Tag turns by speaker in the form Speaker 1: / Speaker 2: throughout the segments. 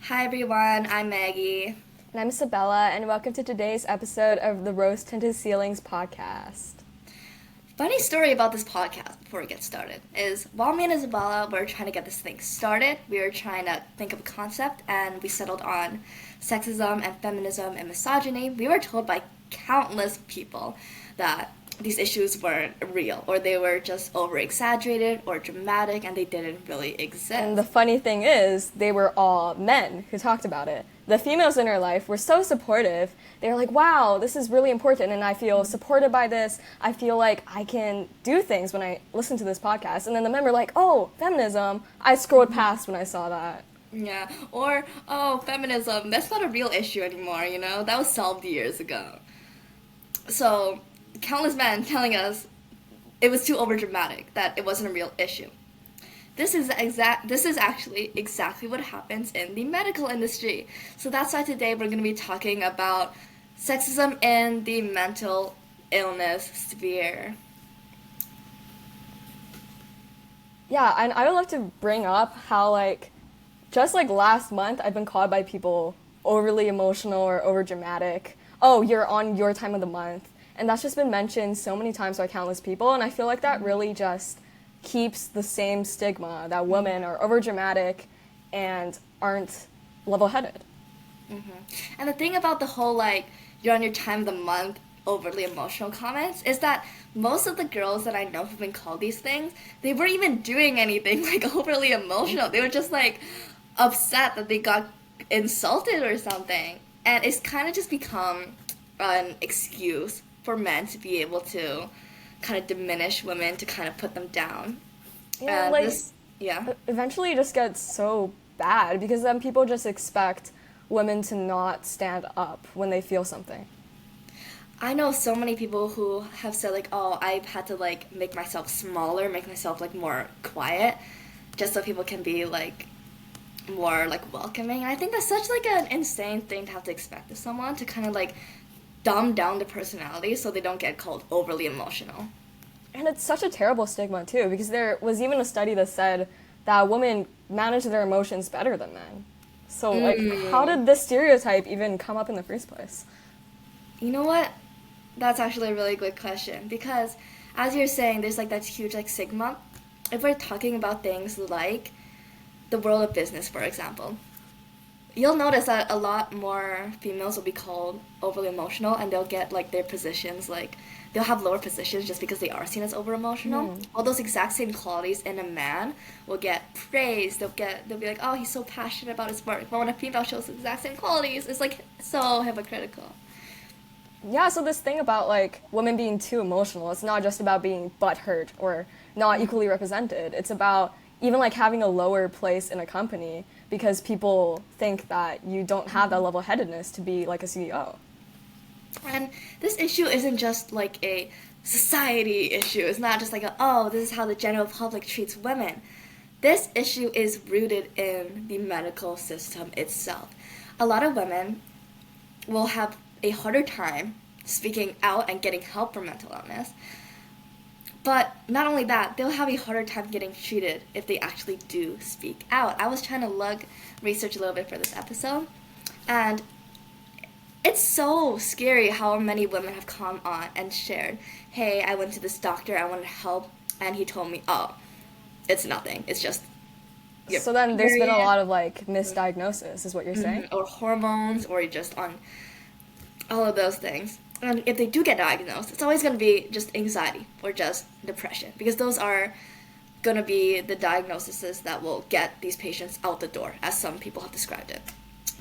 Speaker 1: Hi everyone, I'm Maggie.
Speaker 2: And I'm Isabella, and welcome to today's episode of the Rose Tinted Ceilings podcast.
Speaker 1: Funny story about this podcast before we get started is while me and Isabella were trying to get this thing started, we were trying to think of a concept and we settled on sexism and feminism and misogyny. We were told by countless people that these issues weren't real or they were just over exaggerated or dramatic and they didn't really
Speaker 2: And
Speaker 1: exist.
Speaker 2: the funny thing is, they were all men who talked about it. The females in her life were so supportive. They were like, wow, this is really important, and I feel supported by this. I feel like I can do things when I listen to this podcast. And then the men were like, oh, feminism. I scrolled past when I saw that.
Speaker 1: Yeah, or, oh, feminism, that's not a real issue anymore, That was solved years ago. So, countless men telling us it was too overdramatic, that it wasn't a real issue. This is actually exactly what happens in the medical industry. So that's why today we're going to be talking about sexism in the mental illness sphere.
Speaker 2: Yeah, and I would love to bring up how, just like last month, I've been called by people overly emotional or over dramatic. Oh, you're on your time of the month. And that's just been mentioned so many times by countless people. And I feel like that really just keeps the same stigma that women are over dramatic and aren't level headed.
Speaker 1: And the thing about the whole you're on your time of the month overly emotional comments is that most of the girls that I know who've been called these things, they weren't even doing anything overly emotional. They were just upset that they got insulted or something. And it's kind of just become an excuse for men to be able to kind of diminish women, to kind of put them down.
Speaker 2: Yeah,
Speaker 1: And this, yeah.
Speaker 2: eventually it just gets so bad because then people just expect women to not stand up when they feel something.
Speaker 1: I know so many people who have said oh, I've had to make myself smaller, make myself more quiet, just so people can be more welcoming. And I think that's such an insane thing to have to expect of someone to kind of dumb down the personality so they don't get called overly emotional.
Speaker 2: And it's such a terrible stigma too, because there was even a study that said that women manage their emotions better than men. So how did this stereotype even come up in the first place?
Speaker 1: You know what? That's actually a really good question because, as you're saying, there's that huge stigma. If we're talking about things like the world of business, for example, you'll notice that a lot more females will be called overly emotional, and they'll get their positions they'll have lower positions just because they are seen as over emotional. All those exact same qualities in a man will get praised. They'll be like, oh, he's so passionate about his work. But when a female shows the exact same qualities, it's so hypocritical.
Speaker 2: Yeah, so this thing about women being too emotional, it's not just about being butthurt or not equally represented. It's about even having a lower place in a company because people think that you don't have that level-headedness to be a CEO.
Speaker 1: And this issue isn't just a society issue. It's not just oh, this is how the general public treats women. This issue is rooted in the medical system itself. A lot of women will have a harder time speaking out and getting help for mental illness. But not only that, they'll have a harder time getting treated if they actually do speak out. I was trying to research a little bit for this episode, and it's so scary how many women have come on and shared, hey, I went to this doctor, I wanted help, and he told me, oh, it's nothing. It's just your
Speaker 2: So then there's been a
Speaker 1: period.
Speaker 2: lot of misdiagnosis, is what you're saying?
Speaker 1: Or hormones, or you're just on all of those things. And if they do get diagnosed, it's always going to be just anxiety or just depression because those are going to be the diagnoses that will get these patients out the door, as some people have described it.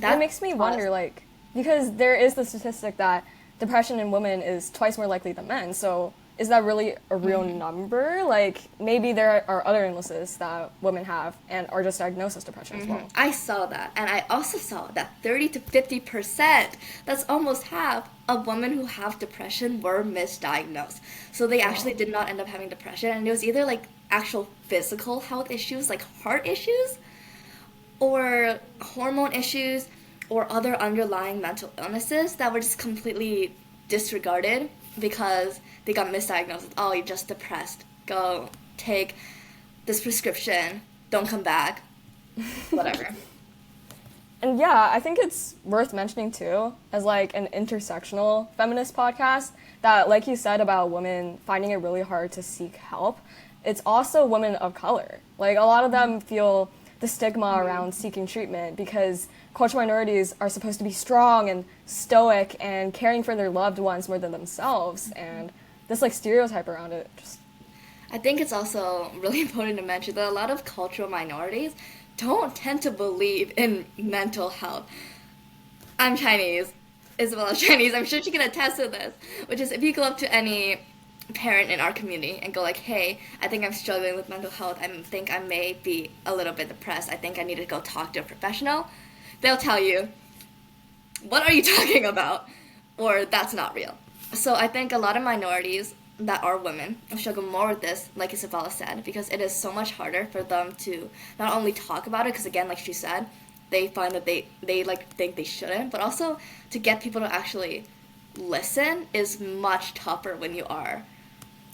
Speaker 2: It makes me wonder, because there is the statistic that depression in women is twice more likely than men. So is that really a real number? Maybe there are other illnesses that women have and are just diagnosed as depression as well.
Speaker 1: I saw that, and I also saw that 30 to 50%, that's almost half, of women who have depression were misdiagnosed. So they actually did not end up having depression, and it was either actual physical health issues, like heart issues, or hormone issues, or other underlying mental illnesses that were just completely disregarded because they got misdiagnosed. Oh, you're just depressed. Go take this prescription. Don't come back. Whatever.
Speaker 2: And yeah, I think it's worth mentioning too, as like an intersectional feminist podcast, that, like you said about women finding it really hard to seek help, it's also women of color. Like, a lot of them feel the stigma around seeking treatment because cultural minorities are supposed to be strong and stoic and caring for their loved ones more than themselves. And this like stereotype around it just.
Speaker 1: I think it's also really important to mention that a lot of cultural minorities don't tend to believe in mental health. I'm Chinese. Isabella's Chinese. I'm sure she can attest to this. Which is, if you go up to any parent in our community and go like, hey, I think I'm struggling with mental health. I think I may be a little bit depressed. I think I need to go talk to a professional. They'll tell you, what are you talking about? Or that's not real. So I think a lot of minorities that are women struggle more with this, like Isabella said, because it is so much harder for them to not only talk about it, because again, like she said, they find that they like think they shouldn't, but also to get people to actually listen is much tougher when you are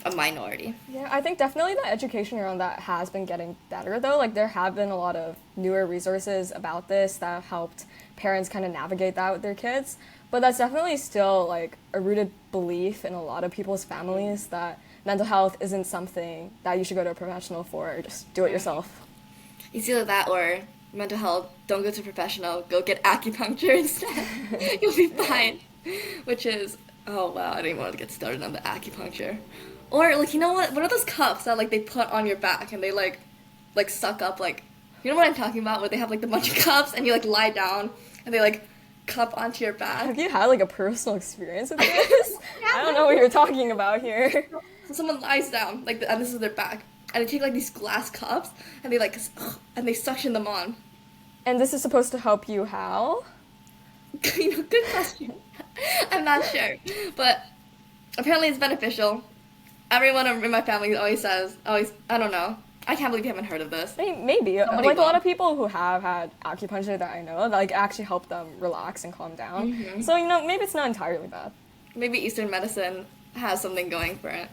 Speaker 1: a minority.
Speaker 2: Yeah, I think definitely the education around that has been getting better, though. Like, there have been a lot of newer resources about this that have helped parents kind of navigate that with their kids. But that's definitely still, like, a rooted belief in a lot of people's families that mental health isn't something that you should go to a professional for, or just do it yourself.
Speaker 1: It's either that or mental health, don't go to a professional, go get acupuncture instead. You'll be fine. Which is, oh wow, I didn't even want to get started on the acupuncture. Or, like, you know what are those cups that, like, they put on your back and they, like suck up, like, you know what I'm talking about? Where they have, like, the bunch of cups and you, like, lie down and they, like, cup onto your back.
Speaker 2: Have you had, like, a personal experience with this? I don't know what you're talking about here.
Speaker 1: So someone lies down, like, and this is their back, and they take, like, these glass cups and they, like, and they suction them on.
Speaker 2: And this is supposed to help you how?
Speaker 1: You know, good question. I'm not sure. But apparently it's beneficial. Everyone in my family always says, I don't know. I can't believe you haven't heard of this.
Speaker 2: Maybe.
Speaker 1: Somebody
Speaker 2: Like, a lot
Speaker 1: will.
Speaker 2: of people who have had acupuncture that I know, that, like, actually help them relax and calm down. Mm-hmm. So, you know, maybe it's not entirely bad.
Speaker 1: Maybe Eastern medicine has something going for it.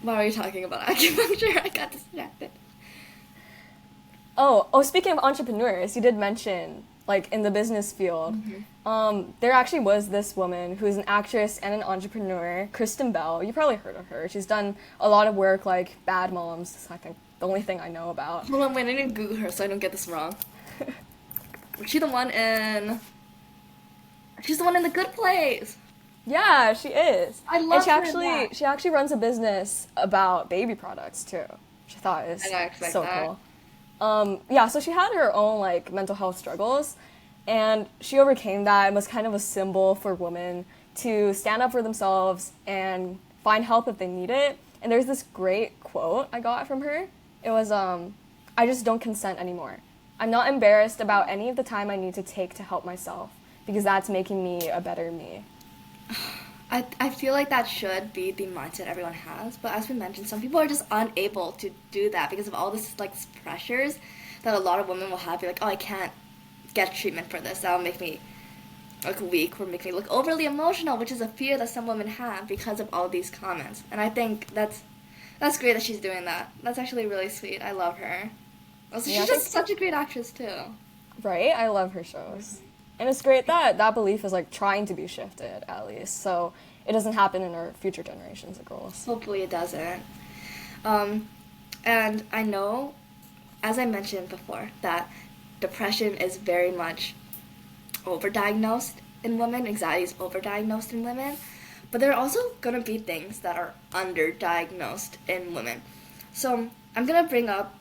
Speaker 1: Why are you talking about acupuncture? I got distracted.
Speaker 2: Oh, speaking of entrepreneurs, you did mention, like, in the business field, there actually was this woman who's an actress and an entrepreneur, Kristen Bell. You probably heard of her. She's done a lot of work, like Bad Moms. That's, I think, the only thing I know about.
Speaker 1: Hold on, wait, I need to Google her so I don't get this wrong. Was she the one in... She's the one in The Good Place.
Speaker 2: Yeah, she is.
Speaker 1: I love
Speaker 2: and she
Speaker 1: her
Speaker 2: actually
Speaker 1: in that.
Speaker 2: she actually runs a business about baby products too, which I thought is
Speaker 1: I don't expect
Speaker 2: so
Speaker 1: that.
Speaker 2: cool. Yeah, so she had her own, like, mental health struggles, and she overcame that and was kind of a symbol for women to stand up for themselves and find help if they need it. And there's this great quote I got from her. It was, I just don't consent anymore. I'm not embarrassed about any of the time I need to take to help myself, because that's making me a better me.
Speaker 1: I feel like that should be the mindset everyone has, but as we mentioned, some people are just unable to do that because of all this, like, pressures that a lot of women will have. Be like, oh, I can't get treatment for this. That'll make me look weak or make me look overly emotional, which is a fear that some women have because of all these comments. And I think that's great that she's doing that. That's actually really sweet. I love her. Also,
Speaker 2: Yeah,
Speaker 1: she's just such a great actress too.
Speaker 2: Right? I love her shows. And it's great that that belief is, like, trying to be shifted, at least, so it doesn't happen in our future generations of girls.
Speaker 1: Hopefully it doesn't. And I know, as I mentioned before, that depression is very much overdiagnosed in women. Anxiety is overdiagnosed in women. But there are also going to be things that are underdiagnosed in women. So I'm going to bring up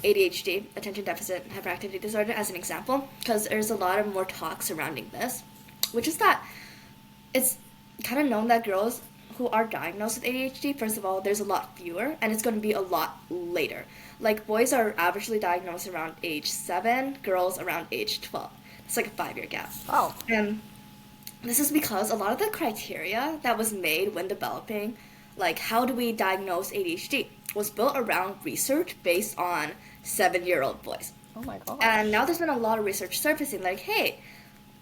Speaker 1: ADHD, attention deficit hyperactivity disorder, as an example, because there's a lot of more talk surrounding this, which is that it's kind of known that girls who are diagnosed with ADHD, first of all, there's a lot fewer, and it's going to be a lot later. Like, boys are averagely diagnosed around age 7, girls around age 12. It's like a 5-year gap.
Speaker 2: Oh.
Speaker 1: And this is because a lot of the criteria that was made when developing, like, how do we diagnose ADHD, was built around research based on 7-year-old boys.
Speaker 2: Oh my god.
Speaker 1: And now there's been a lot of research surfacing, like, hey,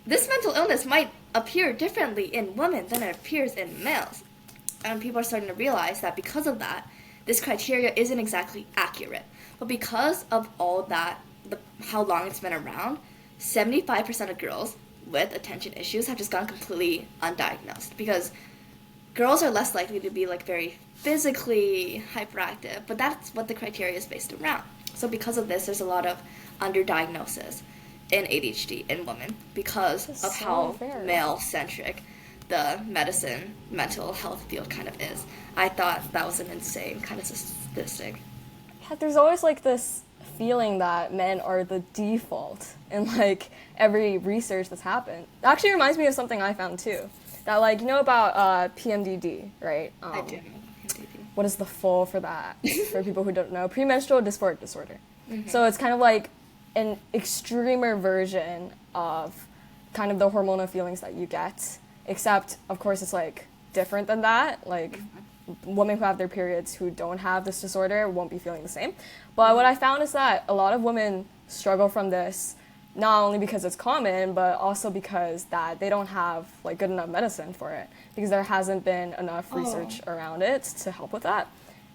Speaker 1: this mental illness might appear differently in women than it appears in males. And people are starting to realize that because of that, this criteria isn't exactly accurate. But because of all that how long it's been around, 75% of girls with attention issues have just gone completely undiagnosed because girls are less likely to be like very physically hyperactive, but that's what the criteria is based around. So because of this, there's a lot of underdiagnosis in ADHD in women because
Speaker 2: That's
Speaker 1: of
Speaker 2: so
Speaker 1: how
Speaker 2: unfair.
Speaker 1: male-centric the medicine mental health field kind of is. I thought that was an insane kind of statistic.
Speaker 2: Yeah, there's always like this feeling that men are the default in like every research that's happened. It actually reminds me of something I found too. That like you know about PMDD, right?
Speaker 1: I do know.
Speaker 2: What is the full for that? For people who don't know, premenstrual dysphoric disorder. So it's kind of like an extremer version of kind of the hormonal feelings that you get, except of course it's like different than that. Like women who have their periods who don't have this disorder won't be feeling the same. But what I found is that a lot of women struggle from this not only because it's common, but also because that they don't have like good enough medicine for it because there hasn't been enough research around it to help with that.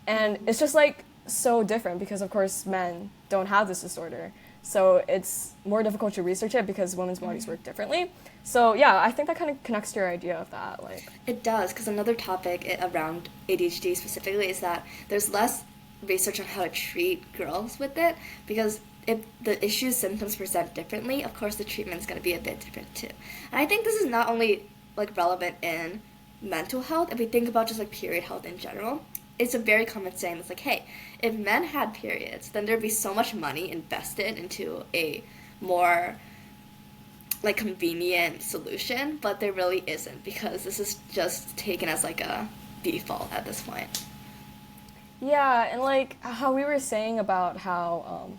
Speaker 2: And it's just like so different because of course men don't have this disorder. So it's more difficult to research it because women's bodies work differently. So yeah, I think that kind of connects to your idea of that. Like
Speaker 1: It does, because another topic around ADHD specifically is that there's less research on how to treat girls with it because if the issue's symptoms present differently, of course the treatment's going to be a bit different too. And I think this is not only like relevant in mental health, if we think about just like period health in general, it's a very common saying that's like, hey, if men had periods, then there'd be so much money invested into a more like convenient solution, but there really isn't because this is just taken as like a default at this point.
Speaker 2: yeah, and like how we were saying about how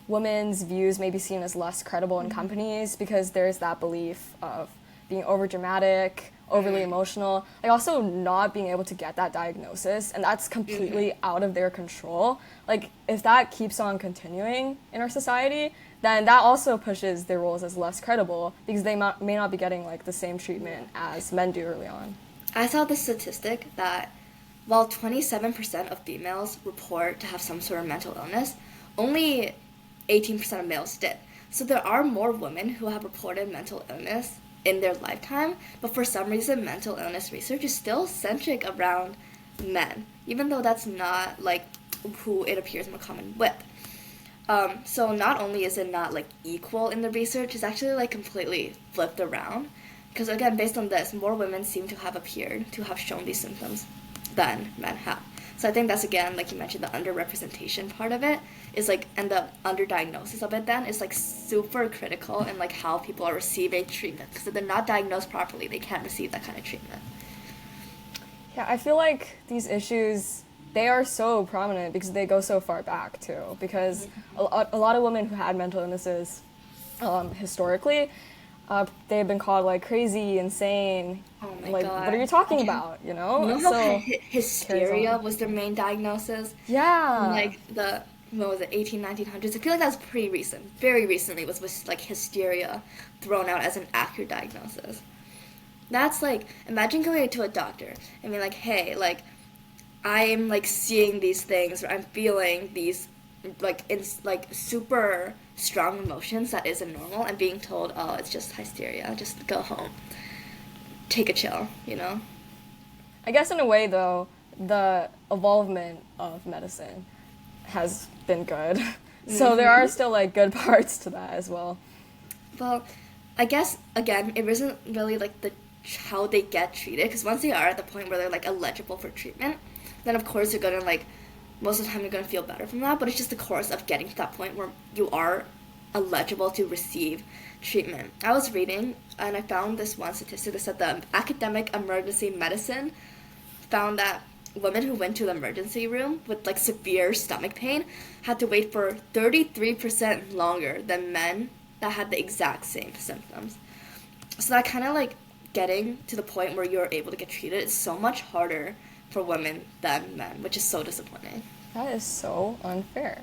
Speaker 2: women's views may be seen as less credible in companies because there's that belief of being overdramatic, overly emotional, like also not being able to get that diagnosis, and that's completely out of their control. Like if that keeps on continuing in our society, then that also pushes their roles as less credible because they may not be getting like the same treatment as men do early on.
Speaker 1: I saw the statistic that while 27% of females report to have some sort of mental illness, only 18% of males did. So there are more women who have reported mental illness in their lifetime, but for some reason mental illness research is still centric around men, even though that's not like who it appears more common with. So not only is it not like equal in the research, it's actually like completely flipped around. Because again, based on this, more women seem to have appeared to have shown these symptoms than men have. So I think that's again, like you mentioned, the underrepresentation part of it is like, and the underdiagnosis of it then is like super critical in like how people are receiving treatment. Because if they're not diagnosed properly, they can't receive that kind of treatment.
Speaker 2: Yeah, I feel like these issues, they are so prominent because they go so far back too. Because a lot of women who had mental illnesses historically, they've been called like crazy, insane.
Speaker 1: Oh my
Speaker 2: Like,
Speaker 1: god.
Speaker 2: what are you talking about? You know?
Speaker 1: You know how
Speaker 2: So
Speaker 1: hysteria was their main diagnosis?
Speaker 2: yeah,
Speaker 1: Like the what was it, 1900s? I feel like that was pretty recent. Very recently was like hysteria thrown out as an accurate diagnosis. That's like, imagine going to a doctor and being like, hey, like I'm like seeing these things or I'm feeling these like super strong emotions that isn't normal and being told, oh, it's just hysteria, just go home, take a chill, you know.
Speaker 2: I guess in a way though, the evolvement of medicine has been good. So there are still like good parts to that as well.
Speaker 1: Well, I guess again, it isn't really like the how they get treated because once they are at the point where they're like eligible for treatment, then of course you're gonna like most of the time you're gonna feel better from that. But it's just the course of getting to that point where you are eligible to receive treatment. I was reading and I found this one statistic that said the academic emergency medicine found that women who went to the emergency room with like severe stomach pain had to wait for 33% longer than men that had the exact same symptoms. So that kind of like getting to the point where you're able to get treated is so much harder for women than men, which is so disappointing.
Speaker 2: That is so unfair.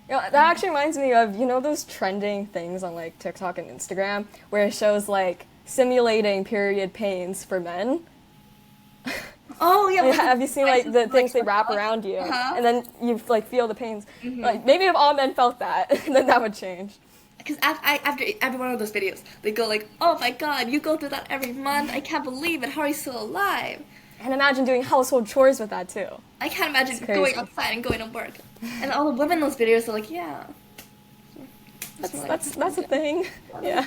Speaker 2: You know, that actually reminds me of, you know, those trending things on like TikTok and Instagram where it shows like simulating period pains for men.
Speaker 1: Oh yeah,
Speaker 2: Have you seen like the things they wrap around you, and then you like feel the pains? Like maybe if all men felt that, then that would change.
Speaker 1: Because after every one of those videos, they go like, "Oh my God, you go through that every month. I can't believe it. How are you still alive?"
Speaker 2: And imagine doing household chores with that too.
Speaker 1: I can't imagine
Speaker 2: crazy.
Speaker 1: going outside and going to work. And all the women in those videos are like, "Yeah."
Speaker 2: That's a thing. Yeah.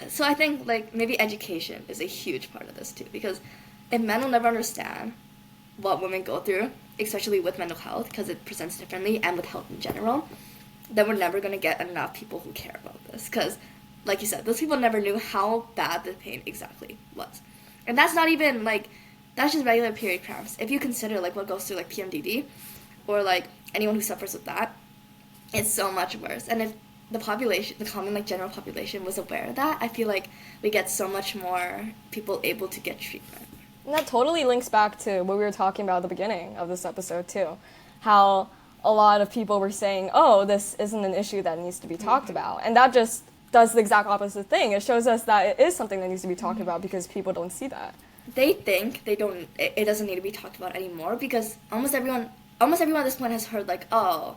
Speaker 1: So I think like maybe education is a huge part of this too, because if men will never understand what women go through, especially with mental health, because it presents differently, and with health in general, then we're never going to get enough people who care about this. Because, like you said, those people never knew how bad the pain exactly was. And that's not even, like, that's just regular period cramps. If you consider, like, what goes through, like, PMDD, or, like, anyone who suffers with that, it's so much worse. And if the population, the common, like, general population was aware of that, I feel like we get so much more people able to get treatment.
Speaker 2: And that totally links back to what we were talking about at the beginning of this episode, too. How a lot of people were saying, oh, this isn't an issue that needs to be talked about. And that just does the exact opposite thing. It shows us that it is something that needs to be talked about because people don't see that.
Speaker 1: They think it doesn't need to be talked about anymore because almost everyone at this point has heard, like, oh,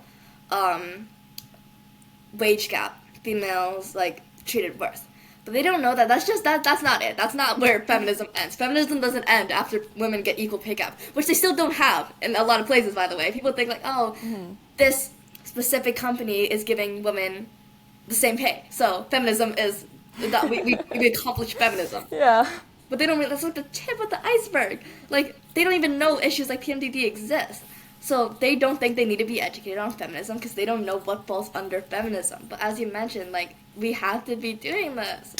Speaker 1: wage gap, females, like, treated worse. But they don't know that that's not it. That's not where feminism ends. Feminism doesn't end after women get equal pay gap, which they still don't have in a lot of places, by the way. People think, like, oh, this specific company is giving women the same pay. So feminism is that we accomplished feminism.
Speaker 2: Yeah.
Speaker 1: But they don't realize that's like the tip of the iceberg. Like, they don't even know issues like PMDD exist. So they don't think they need to be educated on feminism because they don't know what falls under feminism. But as you mentioned, like, we have to be doing this.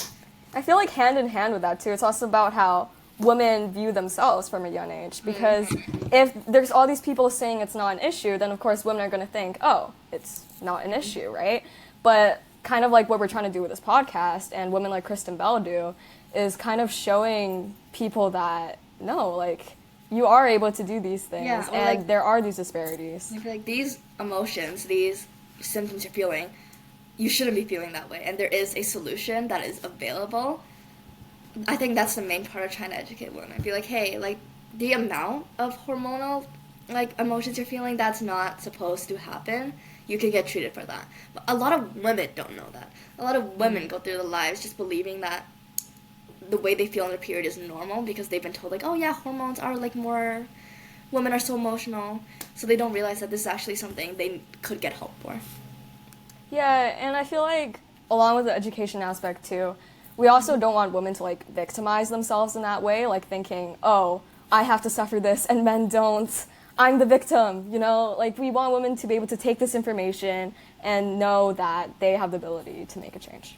Speaker 2: I feel like hand in hand with that too. It's also about how women view themselves from a young age. Because if there's all these people saying it's not an issue, then of course women are going to think, oh, it's not an issue, right? But kind of like what we're trying to do with this podcast and women like Kristen Bell do is kind of showing people that, no, like, you are able to do these things,
Speaker 1: Yeah,
Speaker 2: and
Speaker 1: like,
Speaker 2: there are these disparities.
Speaker 1: I feel like these emotions, these symptoms you're feeling, you shouldn't be feeling that way, and there is a solution that is available. I think that's the main part of trying to educate women. Be like, hey, like, the amount of hormonal, like, emotions you're feeling, that's not supposed to happen. You can get treated for that. But a lot of women don't know that. A lot of women go through their lives just believing that the way they feel in their period is normal because they've been told, like, oh yeah, hormones are, like, more, women are so emotional, so they don't realize that this is actually something they could get help for.
Speaker 2: Yeah, and I feel like along with the education aspect too, we also don't want women to, like, victimize themselves in that way, like thinking, oh, I have to suffer this and men don't, I'm the victim, you know? Like, we want women to be able to take this information and know that they have the ability to make a change.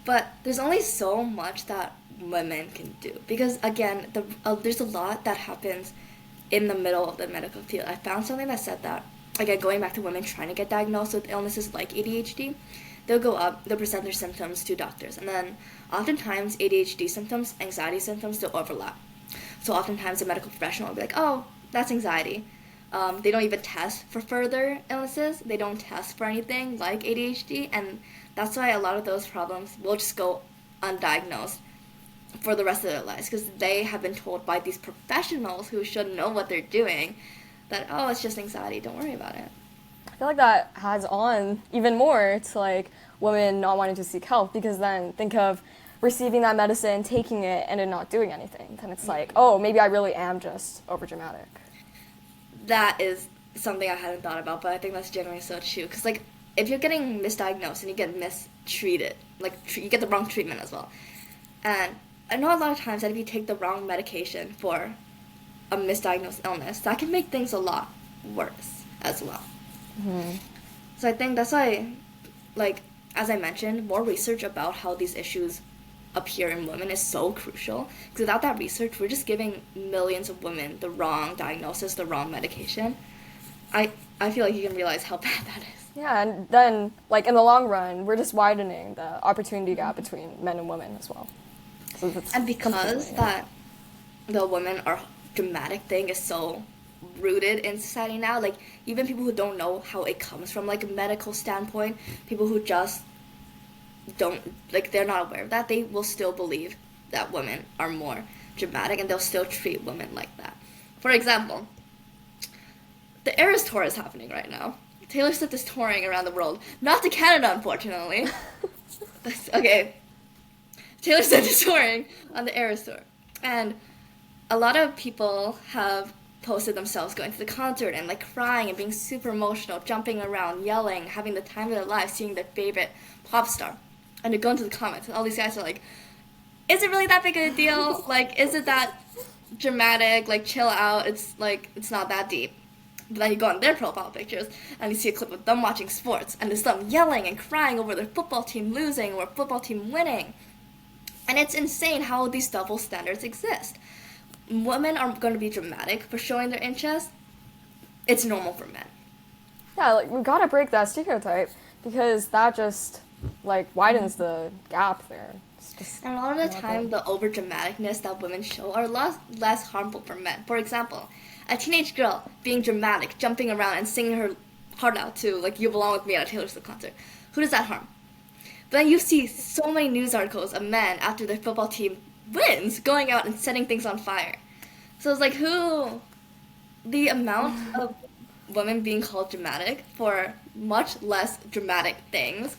Speaker 1: But there's only so much that women can do because, again, there's a lot that happens in the middle of the medical field. I found something that said that, again, going back to women trying to get diagnosed with illnesses like ADHD, they'll go up, they'll present their symptoms to doctors, and then oftentimes ADHD symptoms, anxiety symptoms, they'll overlap. So oftentimes a medical professional will be like, oh, that's anxiety. They don't even test for further illnesses. They don't test for anything like ADHD, and that's why a lot of those problems will just go undiagnosed for the rest of their lives because they have been told by these professionals who should know what they're doing that, oh, it's just anxiety, don't worry about it.
Speaker 2: I feel like that adds on even more to, like, women not wanting to seek help because then think of receiving that medicine, taking it, and it not doing anything. Then it's like, oh, maybe I really am just overdramatic.
Speaker 1: That is something I hadn't thought about, but I think that's generally so true because, like, if you're getting misdiagnosed and you get mistreated, like, you get the wrong treatment as well. And I know a lot of times that if you take the wrong medication for a misdiagnosed illness, that can make things a lot worse as well. So I think that's why, like, as I mentioned, more research about how these issues appear in women is so crucial. Because without that research, we're just giving millions of women the wrong diagnosis, the wrong medication. I feel like you can realize how bad that is.
Speaker 2: Yeah, and then, like, in the long run, we're just widening the opportunity gap between men and women as well. So
Speaker 1: and because that the women are dramatic thing is so rooted in society now, like, even people who don't know how it comes from, like, a medical standpoint, people who just don't, like, they're not aware of that, they will still believe that women are more dramatic, and they'll still treat women like that. For example, the Eras Tour is happening right now. Taylor Swift is touring around the world. Not to Canada, unfortunately. Okay. Taylor Swift is touring on the Eras Tour. And a lot of people have posted themselves going to the concert and like crying and being super emotional, jumping around, yelling, having the time of their life, seeing their favorite pop star. And they go into the comments, and all these guys are like, is it really that big of a deal? Like, is it that dramatic? Like, chill out. It's like, it's not that deep. But then you go on their profile pictures and you see a clip of them watching sports, and it's them yelling and crying over their football team losing or football team winning. And it's insane how these double standards exist. Women are going to be dramatic for showing their interest. It's normal for men.
Speaker 2: Yeah, like, we gotta break that stereotype, because that just, like, widens the gap there. It's just
Speaker 1: And a lot of the time, the over-dramaticness that women show are less harmful for men. For example, a teenage girl being dramatic, jumping around and singing her heart out to, like, You Belong With Me at a Taylor Swift concert. Who does that harm? But then you see so many news articles of men after their football team wins going out and setting things on fire. So it's like, the amount of women being called dramatic for much less dramatic things.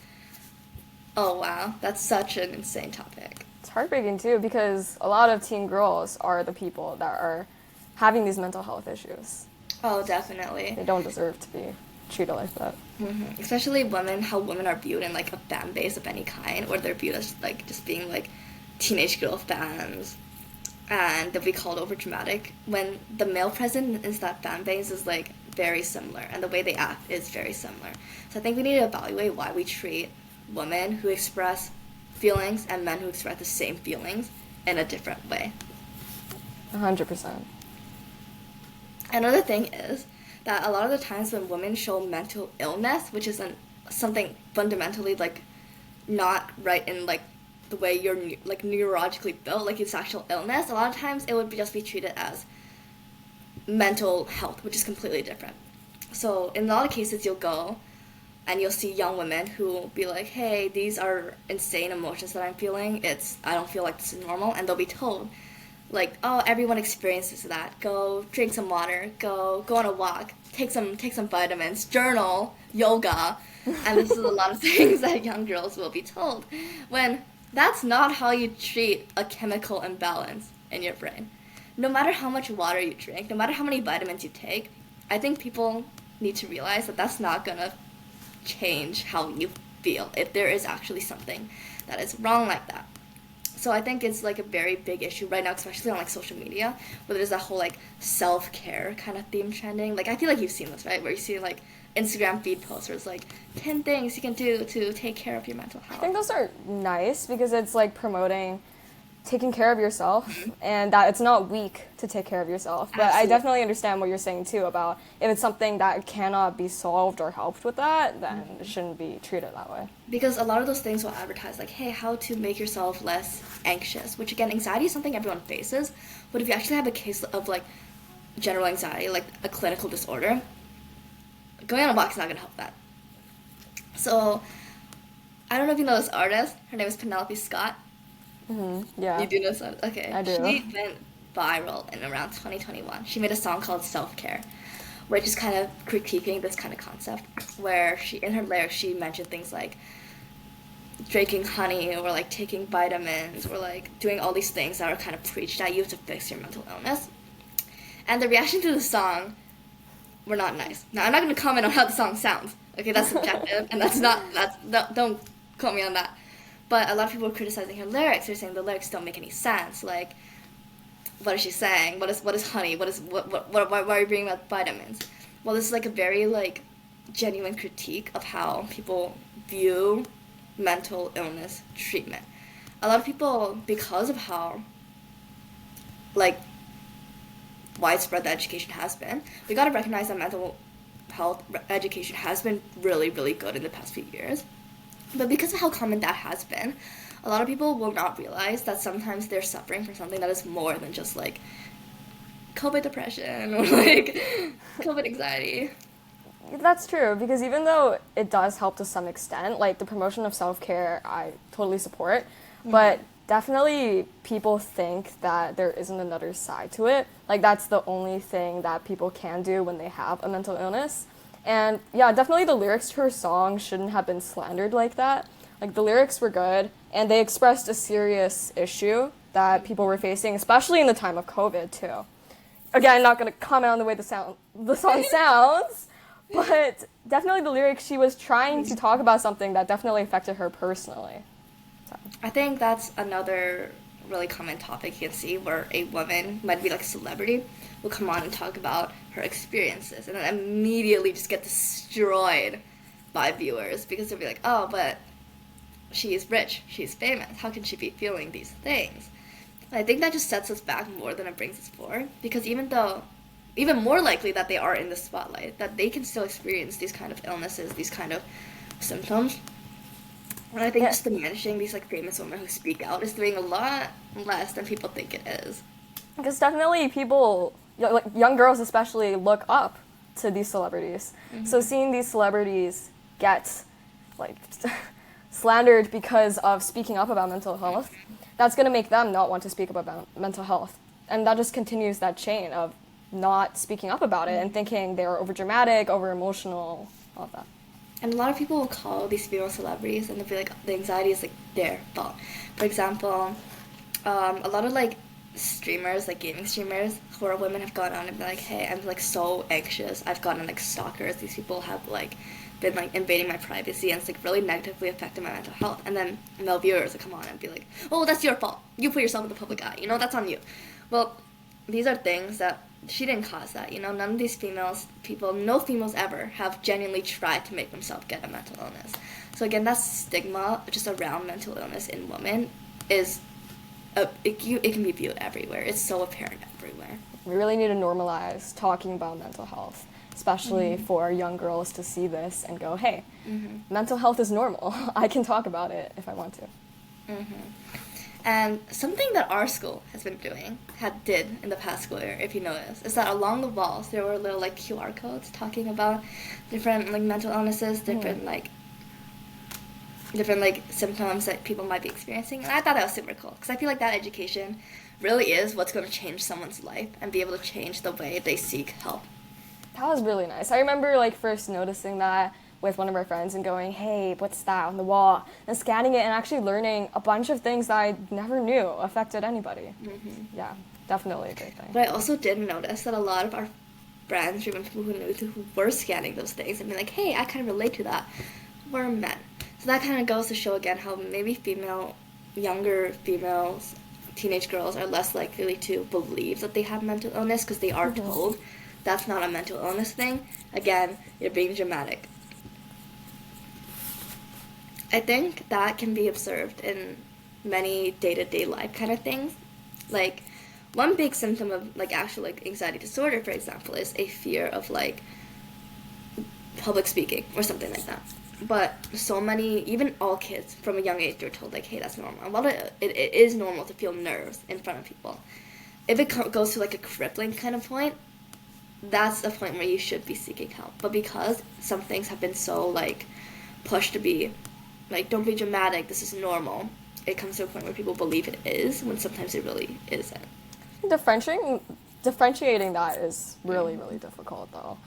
Speaker 1: Oh wow, that's such an insane topic.
Speaker 2: It's heartbreaking too, because a lot of teen girls are the people that are having these mental health issues.
Speaker 1: Oh, definitely.
Speaker 2: They don't deserve to be treated like that.
Speaker 1: Mm-hmm. Especially women, how women are viewed in like a fan base of any kind, or they're viewed as like just being like teenage girl fans, and they'll be called over dramatic when the male presence in that fan base is like very similar, and the way they act is very similar. So I think we need to evaluate why we treat women who express feelings and men who express the same feelings in a different way.
Speaker 2: 100%.
Speaker 1: Another thing is that a lot of the times when women show mental illness, which is something fundamentally like not right in like the way you're like neurologically built, like it's actual illness, a lot of times it would just be treated as mental health, which is completely different. So in a lot of cases, you'll go and you'll see young women who will be like, hey, these are insane emotions that I'm feeling. I don't feel like this is normal. And they'll be told, like, oh, everyone experiences that. Go drink some water. Go on a walk. Take some vitamins. Journal. Yoga. And this is a lot of things that young girls will be told. When that's not how you treat a chemical imbalance in your brain. No matter how much water you drink, no matter how many vitamins you take, I think people need to realize that that's not going to change how you feel if there is actually something that is wrong like that. So I think it's like a very big issue right now, especially on like social media, where there's that whole like self-care kind of theme trending. Like I feel like you've seen this, right? Where you see like Instagram feed posts where it's like 10 things you can do to take care of your mental health.
Speaker 2: I think those are nice because it's like promoting taking care of yourself, and that it's not weak to take care of yourself. But
Speaker 1: Absolutely.
Speaker 2: I definitely understand what you're saying too about if it's something that cannot be solved or helped with that, then it shouldn't be treated that way.
Speaker 1: Because a lot of those things will advertise like, hey, how to make yourself less anxious, which again, anxiety is something everyone faces. But if you actually have a case of like general anxiety, like a clinical disorder, going on a walk is not going to help that. So I don't know if you know this artist. Her name is Penelope Scott.
Speaker 2: Yeah.
Speaker 1: You do know this artist? Okay.
Speaker 2: I do.
Speaker 1: She went viral in around 2021. She made a song called Self-Care, where it's just kind of critiquing this kind of concept, where in her lyrics, she mentioned things like drinking honey or like taking vitamins or like doing all these things that are kind of preached at you to fix your mental illness. And the reaction to the song were not nice. Now, I'm not going to comment on how the song sounds. Okay, that's subjective, and don't quote me on that. But a lot of people are criticizing her lyrics. They're saying the lyrics don't make any sense. Like, what is she saying? What is honey? Why are you bringing up vitamins? Well, this is like a very like genuine critique of how people view mental illness treatment. A lot of people, because of how like widespread the education has been, we got to recognize that mental health education has been really, really good in the past few years. But because of how common that has been, a lot of people will not realize that sometimes they're suffering from something that is more than just like COVID depression or like COVID anxiety.
Speaker 2: That's true, because even though it does help to some extent, like the promotion of self-care, I totally support, but definitely people think that there isn't another side to it. Like that's the only thing that people can do when they have a mental illness. And yeah, definitely the lyrics to her song shouldn't have been slandered like that. Like the lyrics were good and they expressed a serious issue that people were facing, especially in the time of COVID too. Again, not going to comment on the way the song sounds, but definitely the lyrics, she was trying to talk about something that definitely affected her personally. So.
Speaker 1: I think that's another really common topic you can see where a woman, might be like a celebrity, will come on and talk about her experiences and then immediately just get destroyed by viewers because they'll be like, oh, but she's rich, she's famous, how can she be feeling these things? And I think that just sets us back more than it brings us forward because even more likely that they are in the spotlight, that they can still experience these kind of illnesses, these kind of symptoms. And I think just diminishing these like famous women who speak out is doing a lot less than people think it is.
Speaker 2: Because definitely people, like young girls especially, look up to these celebrities. Mm-hmm. So seeing these celebrities get like slandered because of speaking up about mental health, that's going to make them not want to speak up about mental health. And that just continues that chain of not speaking up about it and thinking they're overdramatic, over-emotional, all of that.
Speaker 1: And a lot of people will call these female celebrities and they'll be like, the anxiety is like their fault. For example, a lot of like streamers, like gaming streamers, who are women, have gone on and been like, hey, I'm like so anxious. I've gotten like stalkers. These people have like been like invading my privacy and it's like really negatively affected my mental health. And then male viewers will come on and be like, oh, that's your fault. You put yourself in the public eye. You know, that's on you. Well, these are things that she didn't cause that, you know. None of these no females ever have genuinely tried to make themselves get a mental illness. So again, that stigma just around mental illness in women is, it can be viewed everywhere. It's so apparent everywhere.
Speaker 2: We really need to normalize talking about mental health, especially for young girls to see this and go, hey, mental health is normal. I can talk about it if I want to.
Speaker 1: And something that our school has been doing, did in the past school year, if you notice, is that along the walls there were little like QR codes talking about different like mental illnesses, different symptoms that people might be experiencing. And I thought that was super cool because I feel like that education really is what's going to change someone's life and be able to change the way they seek help.
Speaker 2: That was really nice. I remember like first noticing that with one of our friends and going, hey, what's that on the wall? And scanning it and actually learning a bunch of things that I never knew affected anybody. Yeah, definitely a great thing.
Speaker 1: But I also did notice that a lot of our friends, even people who were scanning those things and be like, hey, I kind of relate to that, were men. So that kind of goes to show again how maybe younger females, teenage girls are less likely to believe that they have mental illness because they are told that's not a mental illness thing. Again, you're being dramatic. I think that can be observed in many day-to-day life kind of things. Like, one big symptom of, like, actual, like, anxiety disorder, for example, is a fear of, like, public speaking or something like that. But so many, even all kids from a young age, they're told, like, hey, that's normal. And while it is normal to feel nerves in front of people, if it goes to, like, a crippling kind of point, that's a point where you should be seeking help. But because some things have been so, like, pushed to be, like, don't be dramatic, this is normal, it comes to a point where people believe it is, when sometimes it really isn't.
Speaker 2: Differentiating that is really, really difficult, though.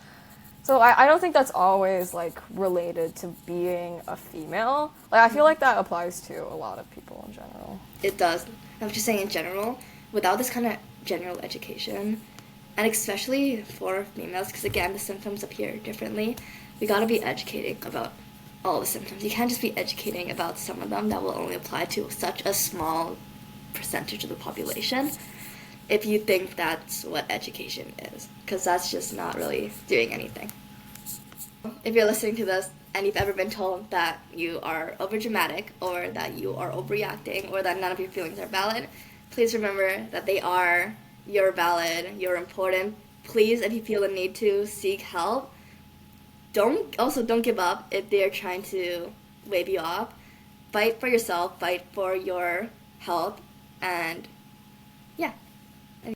Speaker 2: So I don't think that's always, like, related to being a female. Like, I feel like that applies to a lot of people in general.
Speaker 1: It does. I'm just saying in general, without this kind of general education, and especially for females, because, again, the symptoms appear differently, we gotta be educating about all the symptoms. You can't just be educating about some of them that will only apply to such a small percentage of the population if you think that's what education is, because that's just not really doing anything. If you're listening to this and you've ever been told that you are overdramatic or that you are overreacting or that none of your feelings are valid, please remember that you're valid, you're important. Please, if you feel the need to, seek help. Don't give up if they're trying to wave you off. Fight for yourself, fight for your health, and yeah.